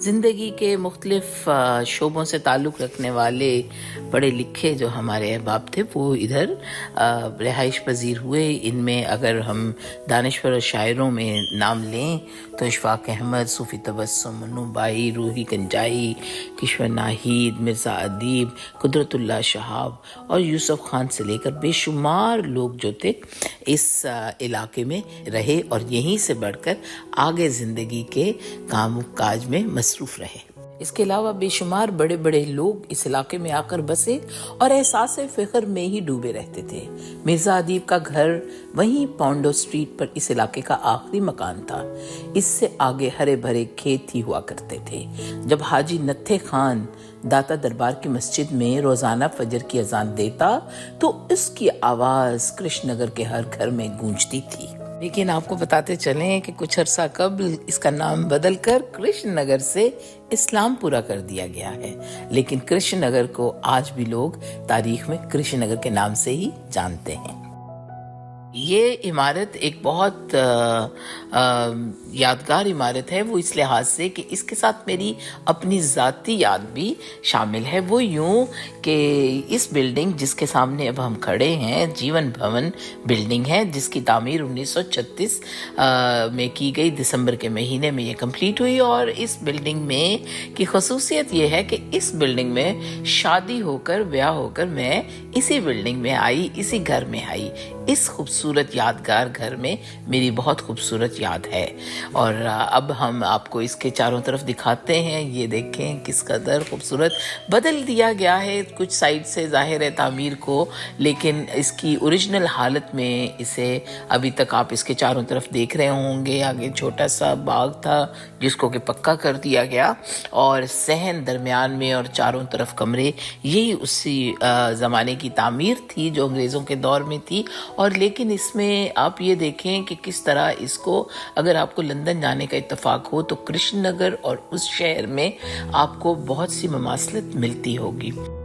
زندگی کے مختلف شعبوں سے تعلق رکھنے والے پڑھے لکھے جو ہمارے احباب تھے وہ ادھر رہائش پذیر ہوئے. ان میں اگر ہم دانشور اور شاعروں میں نام لیں تو اشفاق احمد، صوفی تبسم، منو بائی، روحی گنجائی، کشور ناہید، مرزا ادیب، قدرت اللہ شہاب اور یوسف خان سے لے کر بے شمار لوگ جو تھے اس علاقے میں رہے اور یہیں سے بڑھ کر آگے زندگی کے کام کاج میں مصروف رہے. اس کے علاوہ بے شمار بڑے بڑے لوگ اس علاقے میں آ کر بسے اور احساس فخر میں ہی ڈوبے رہتے تھے. مرزا ادیب کا گھر وہیں پونڈو اسٹریٹ پر اس علاقے کا آخری مکان تھا. اس سے آگے ہرے بھرے کھیت ہی ہوا کرتے تھے. جب حاجی نتھے خان داتا دربار کی مسجد میں روزانہ فجر کی اذان دیتا تو اس کی آواز کرشن نگر کے ہر گھر میں گونجتی تھی. لیکن آپ کو بتاتے چلیں کہ کچھ عرصہ قبل اس کا نام بدل کر کرشن نگر سے اسلام پورا کر دیا گیا ہے، لیکن کرشن نگر کو آج بھی لوگ تاریخ میں کرشن نگر کے نام سے ہی جانتے ہیں. یہ عمارت ایک بہت یادگار عمارت ہے، وہ اس لحاظ سے کہ اس کے ساتھ میری اپنی ذاتی یاد بھی شامل ہے. وہ یوں کہ اس بلڈنگ جس کے سامنے اب ہم کھڑے ہیں جیون بھون بلڈنگ ہے، جس کی تعمیر 1936 میں کی گئی. دسمبر کے مہینے میں یہ کمپلیٹ ہوئی اور اس بلڈنگ میں کی خصوصیت یہ ہے کہ اس بلڈنگ میں شادی ہو کر بیاہ ہو کر میں اسی بلڈنگ میں آئی، اسی گھر میں آئی. اس خوبصورت یادگار گھر میں میری بہت خوبصورت یاد ہے اور اب ہم آپ کو اس کے چاروں طرف دکھاتے ہیں. یہ دیکھیں کس قدر خوبصورت بدل دیا گیا ہے کچھ سائڈ سے، ظاہر ہے تعمیر کو، لیکن اس کی اوریجنل حالت میں اسے ابھی تک آپ اس کے چاروں طرف دیکھ رہے ہوں گے. آگے چھوٹا سا باغ تھا جس کو کہ پکا کر دیا گیا اور صحن درمیان میں اور چاروں طرف کمرے. یہی اسی زمانے کی تعمیر تھی جو انگریزوں کے دور میں تھی. اور لیکن اس میں آپ یہ دیکھیں کہ کس طرح اس کو، اگر آپ کو لندن جانے کا اتفاق ہو تو کرشن نگر اور اس شہر میں آپ کو بہت سی مماثلت ملتی ہوگی.